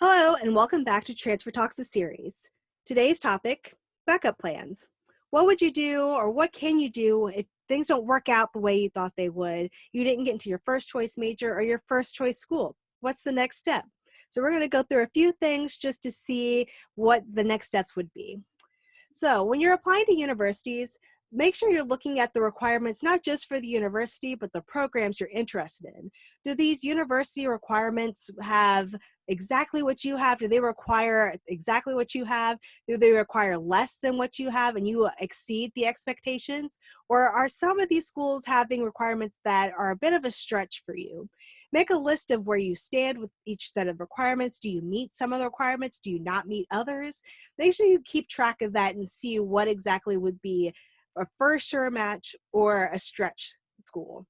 Hello, and welcome back to Transfer Talks, the series. Today's topic, backup plans. What would you do, or what can you do if things don't work out the way you thought they would? You didn't get into your first choice major or your first choice school. What's the next step? So we're going to go through a few things just to see what the next steps would be. So when you're applying to universities, make sure you're looking at the requirements, not just for the university, but the programs you're interested in. Do these university requirements have exactly what you have? Do they require exactly what you have? Do they require less than what you have and you exceed the expectations? Or are some of these schools having requirements that are a bit of a stretch for you? Make a list of where you stand with each set of requirements. Do you meet some of the requirements? Do you not meet others? Make sure you keep track of that and see what exactly would be a for sure match or a stretch school.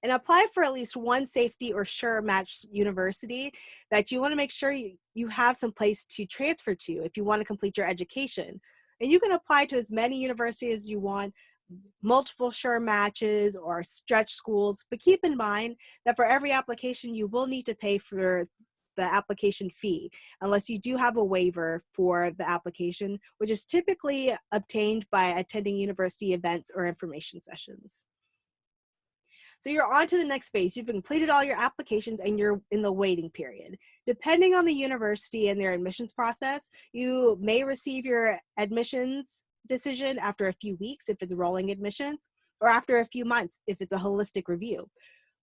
And apply for at least one safety or sure match university that you want to make sure you have some place to transfer to if you want to complete your education. And you can apply to as many universities as you want, multiple sure matches or stretch schools, but keep in mind that for every application you will need to pay for the application fee unless you do have a waiver for the application, which is typically obtained by attending university events or information sessions. So you're on to the next phase. You've completed all your applications and you're in the waiting period. Depending on the university and their admissions process, you may receive your admissions decision after a few weeks if it's rolling admissions, or after a few months if it's a holistic review.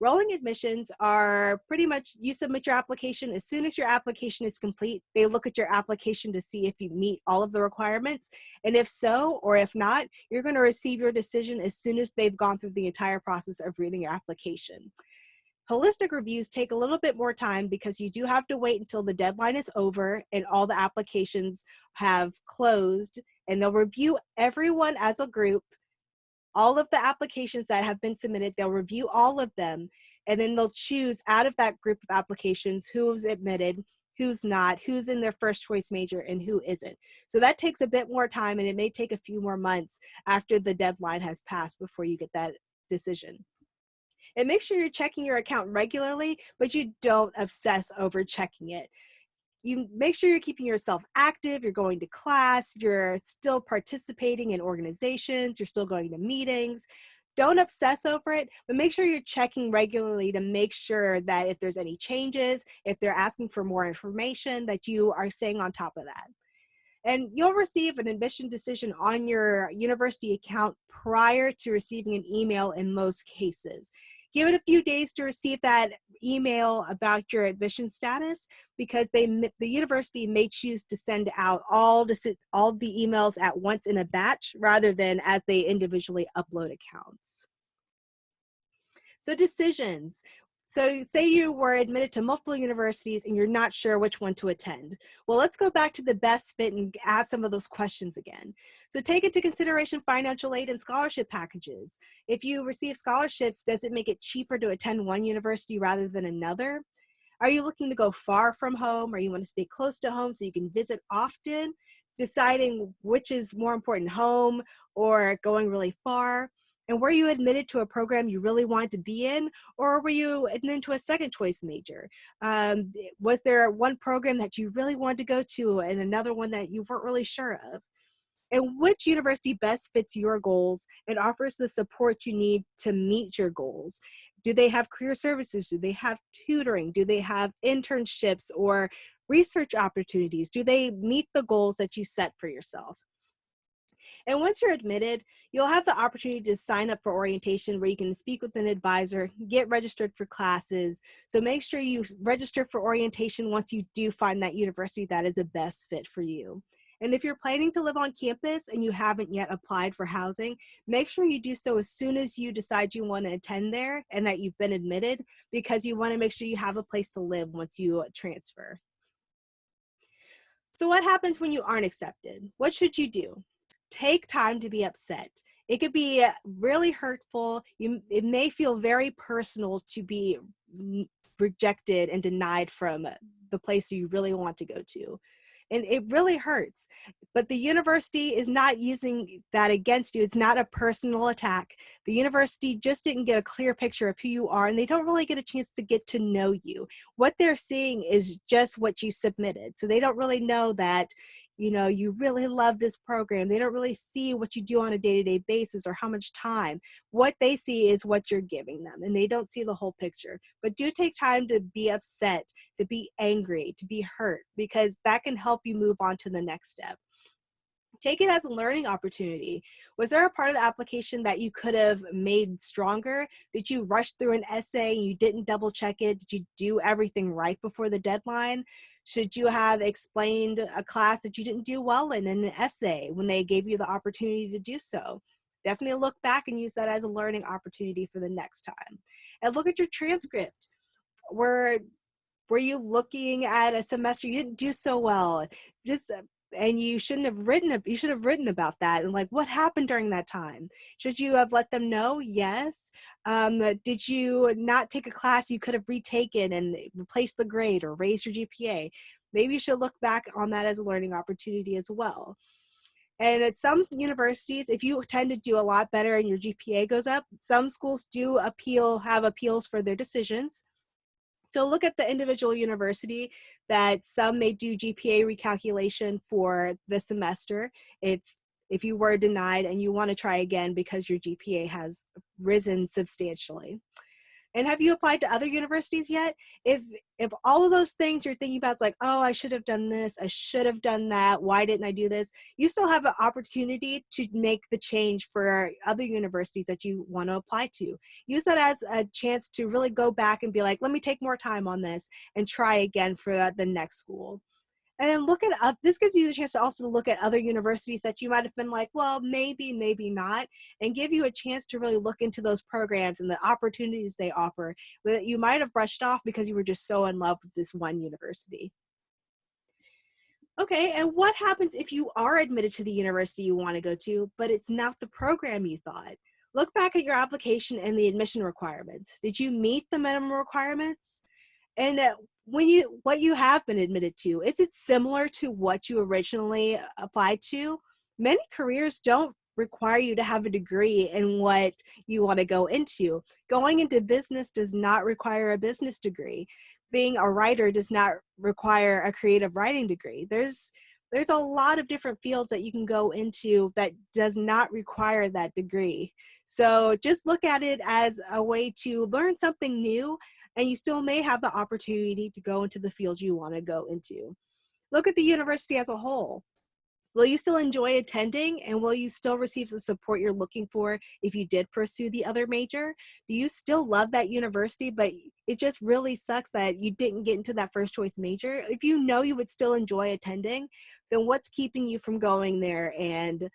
Rolling admissions are pretty much you submit your application. As soon as your application is complete, they look at your application to see if you meet all of the requirements. And if so, or if not, you're going to receive your decision as soon as they've gone through the entire process of reading your application. Holistic reviews take a little bit more time because you do have to wait until the deadline is over and all the applications have closed, and they'll review everyone as a group. All of the applications that have been submitted, they'll review all of them, and then they'll choose out of that group of applications who's admitted, who's not, who's in their first choice major, and who isn't. So that takes a bit more time, and it may take a few more months after the deadline has passed before you get that decision. And make sure you're checking your account regularly, but you don't obsess over checking it. You make sure you're keeping yourself active, you're going to class, you're still participating in organizations, you're still going to meetings. Don't obsess over it, but make sure you're checking regularly to make sure that if there's any changes, if they're asking for more information, that you are staying on top of that. And you'll receive an admission decision on your university account prior to receiving an email in most cases. Give it a few days to receive that email about your admission status because the university may choose to send out all the emails at once in a batch rather than as they individually upload accounts. So decisions. So say you were admitted to multiple universities and you're not sure which one to attend. Well, let's go back to the best fit and ask some of those questions again. So take into consideration financial aid and scholarship packages. If you receive scholarships, does it make it cheaper to attend one university rather than another? Are you looking to go far from home, or you want to stay close to home so you can visit often? Deciding which is more important, home or going really far? And were you admitted to a program you really wanted to be in, or were you admitted to a second choice major? Was there one program that you really wanted to go to and another one that you weren't really sure of? And which university best fits your goals and offers the support you need to meet your goals? Do they have career services? Do they have tutoring? Do they have internships or research opportunities? Do they meet the goals that you set for yourself? And once you're admitted, you'll have the opportunity to sign up for orientation where you can speak with an advisor, get registered for classes. So make sure you register for orientation once you do find that university that is the best fit for you. And if you're planning to live on campus and you haven't yet applied for housing, make sure you do so as soon as you decide you want to attend there and that you've been admitted, because you want to make sure you have a place to live once you transfer. So what happens when you aren't accepted? What should you do? Take time to be upset. It could be really hurtful. It may feel very personal to be rejected and denied from the place you really want to go to. and it really hurts. But the university is not using that against you. It's not a personal attack. The university just didn't get a clear picture of who you are, and they don't really get a chance to get to know you. What they're seeing is just what you submitted. So they don't really know that, you really love this program. They don't really see what you do on a day-to-day basis or how much time. What they see is what you're giving them, and they don't see the whole picture. But do take time to be upset, to be angry, to be hurt, because that can help you move on to the next step. Take it as a learning opportunity. Was there a part of the application that you could have made stronger? Did you rush through an essay and you didn't double check it? Did you do everything right before the deadline? Should you have explained a class that you didn't do well in an essay when they gave you the opportunity to do so? Definitely look back and use that as a learning opportunity for the next time. And look at your transcript. Were you looking at a semester you didn't do so well? And you should have written about that and what happened during that time. Should you have let them know? Yes. Did you not take a class you could have retaken and replaced the grade or raise your GPA? Maybe you should look back on that as a learning opportunity as well. And at some universities, if you tend to do a lot better and your GPA goes up, some schools do have appeals for their decisions. So look at the individual university that some may do GPA recalculation for the semester if you were denied and you want to try again because your GPA has risen substantially. And have you applied to other universities yet? If all of those things you're thinking about is oh, I should have done this, I should have done that, why didn't I do this? You still have an opportunity to make the change for other universities that you want to apply to. Use that as a chance to really go back and be let me take more time on this and try again for the next school. And then this gives you the chance to also look at other universities that you might have been well, maybe not, and give you a chance to really look into those programs and the opportunities they offer that you might have brushed off because you were just so in love with this one university. Okay, and what happens if you are admitted to the university you want to go to, but it's not the program you thought? Look back at your application and the admission requirements. Did you meet the minimum requirements? And what you have been admitted to, is it similar to what you originally applied to? Many careers don't require you to have a degree in what you want to go into. Going into business does not require a business degree. Being a writer does not require a creative writing degree. There's a lot of different fields that you can go into that does not require that degree. So just look at it as a way to learn something new, and you still may have the opportunity to go into the field you want to go into. Look at the university as a whole. Will you still enjoy attending, and will you still receive the support you're looking for if you did pursue the other major? Do you still love that university, but it just really sucks that you didn't get into that first choice major? If you know you would still enjoy attending, then what's keeping you from going there and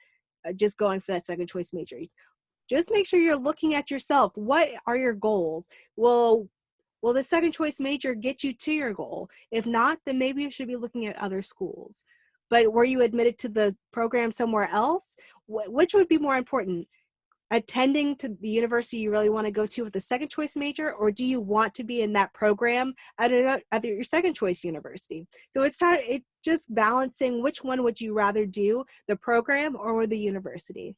just going for that second choice major? Just make sure you're looking at yourself. What are your goals? Will the second choice major get you to your goal? If not, then maybe you should be looking at other schools. But were you admitted to the program somewhere else? Which would be more important? Attending to the university you really want to go to with the second choice major, or do you want to be in that program at your second choice university? So it's just balancing which one would you rather do, the program or the university.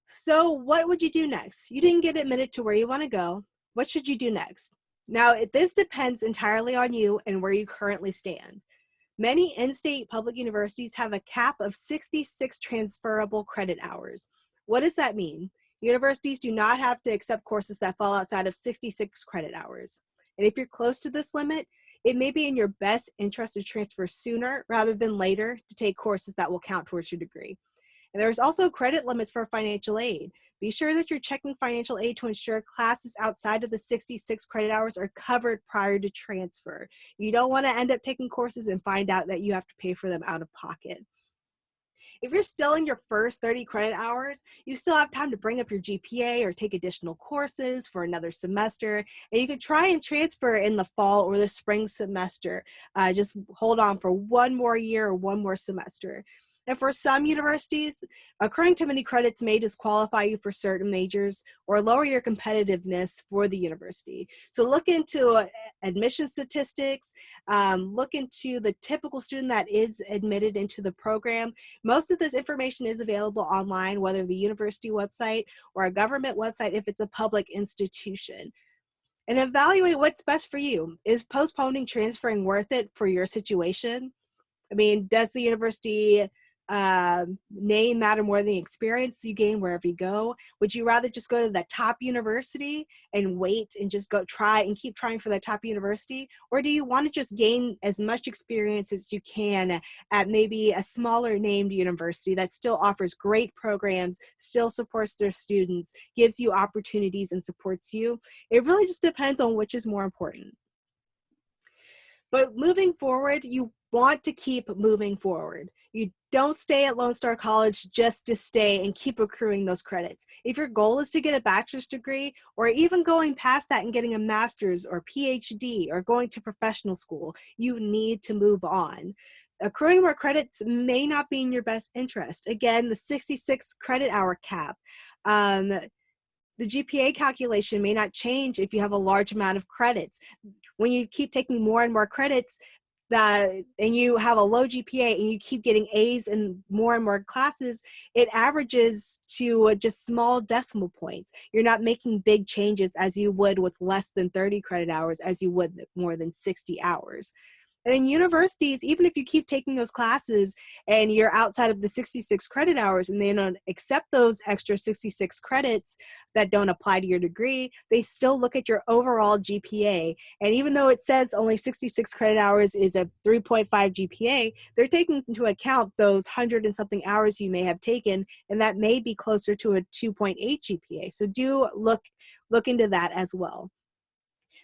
So what would you do next? You didn't get admitted to where you want to go. What should you do next? Now, this depends entirely on you and where you currently stand. Many in-state public universities have a cap of 66 transferable credit hours. What does that mean? Universities do not have to accept courses that fall outside of 66 credit hours. And if you're close to this limit, it may be in your best interest to transfer sooner rather than later to take courses that will count towards your degree. And there's also credit limits for financial aid. Be sure that you're checking financial aid to ensure classes outside of the 66 credit hours are covered prior to transfer. You don't want to end up taking courses and find out that you have to pay for them out of pocket. If you're still in your first 30 credit hours, you still have time to bring up your GPA or take additional courses for another semester, and you can try and transfer in the fall or the spring semester. Just hold on for one more year or one more semester. And for some universities, accruing too many credits may disqualify you for certain majors or lower your competitiveness for the university. So look into admission statistics, look into the typical student that is admitted into the program. Most of this information is available online, whether the university website or a government website if it's a public institution. And evaluate what's best for you. Is postponing transferring worth it for your situation? I mean, does the university name matter more than the experience you gain wherever you go? Would you rather just go to that top university and wait and just go try and keep trying for that top university? Or do you want to just gain as much experience as you can at maybe a smaller named university that still offers great programs, still supports their students, gives you opportunities and supports you? It really just depends on which is more important. But moving forward, you want to keep moving forward. You don't stay at Lone Star College just to stay and keep accruing those credits. If your goal is to get a bachelor's degree, or even going past that and getting a master's or PhD or going to professional school, you need to move on. Accruing more credits may not be in your best interest. Again, the 66 credit hour cap. The GPA calculation may not change if you have a large amount of credits. When you keep taking more and more credits and you have a low GPA and you keep getting A's in more and more classes, it averages to just small decimal points. You're not making big changes as you would with less than 30 credit hours as you would more than 60 hours. And in universities, even if you keep taking those classes and you're outside of the 66 credit hours and they don't accept those extra 66 credits that don't apply to your degree, they still look at your overall GPA. And even though it says only 66 credit hours is a 3.5 GPA, they're taking into account those 100 and something hours you may have taken, and that may be closer to a 2.8 GPA. So do look into that as well.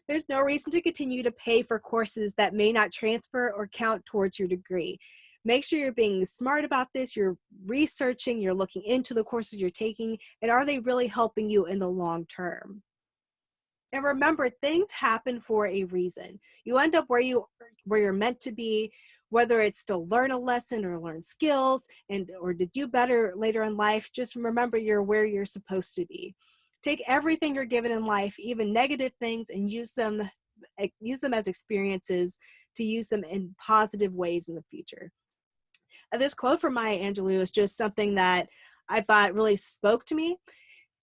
There's no reason to continue to pay for courses that may not transfer or count towards your degree. Make sure you're being smart about this, you're researching, you're looking into the courses you're taking, and are they really helping you in the long term? And remember, things happen for a reason. You end up where you're meant to be, whether it's to learn a lesson or learn skills or to do better later in life. Just remember you're where you're supposed to be. Take everything you're given in life, even negative things, and use them as experiences to use them in positive ways in the future. This quote from Maya Angelou is just something that I thought really spoke to me.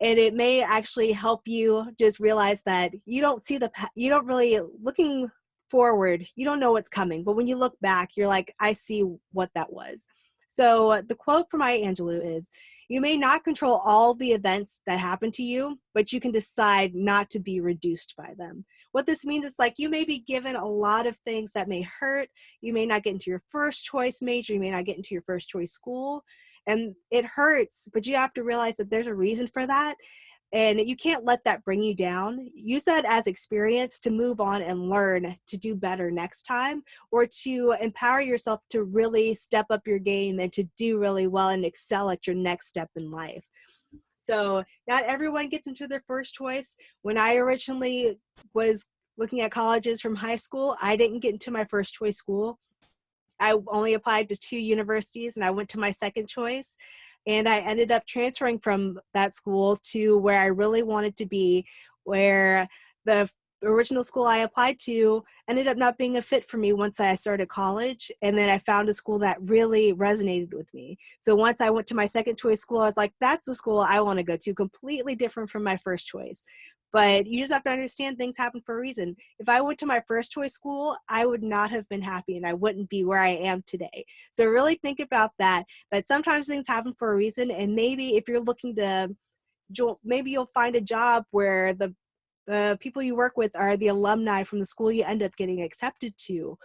And it may actually help you just realize that you don't really, looking forward, you don't know what's coming. But when you look back, you're like, I see what that was. So the quote from Maya Angelou is, "You may not control all the events that happen to you, but you can decide not to be reduced by them." What this means is, like, you may be given a lot of things that may hurt. You may not get into your first choice major. You may not get into your first choice school. And it hurts, but you have to realize that there's a reason for that. And you can't let that bring you down. Use that as experience to move on and learn to do better next time, or to empower yourself to really step up your game and to do really well and excel at your next step in life. So not everyone gets into their first choice. When I originally was looking at colleges from high school, I didn't get into my first choice school. I only applied to 2 universities and I went to my second choice. And I ended up transferring from that school to where I really wanted to be, where the original school I applied to ended up not being a fit for me once I started college. And then I found a school that really resonated with me. So once I went to my second choice school, I was like, that's the school I want to go to, completely different from my first choice. But you just have to understand things happen for a reason. If I went to my first choice school, I would not have been happy and I wouldn't be where I am today. So really think about that sometimes things happen for a reason. And maybe if you're looking to, maybe you'll find a job where the people you work with are the alumni from the school you end up getting accepted to.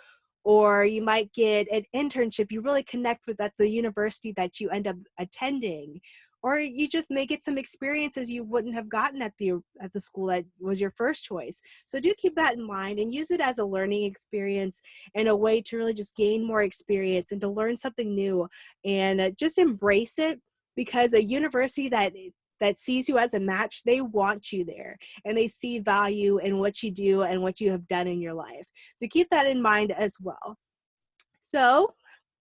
Or you might get an internship you really connect with at the university that you end up attending. Or you just may get some experiences you wouldn't have gotten at the school that was your first choice. So do keep that in mind and use it as a learning experience and a way to really just gain more experience and to learn something new, and just embrace it, because a university that sees you as a match, they want you there and they see value in what you do and what you have done in your life. So keep that in mind as well. So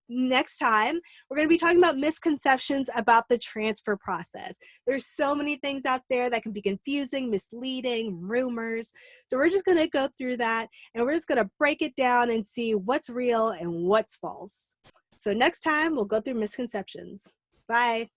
next time, we're going to be talking about misconceptions about the transfer process. There's so many things out there that can be confusing, misleading, rumors. So we're just going to go through that, and we're just going to break it down and see what's real and what's false. So next time, we'll go through misconceptions. Bye.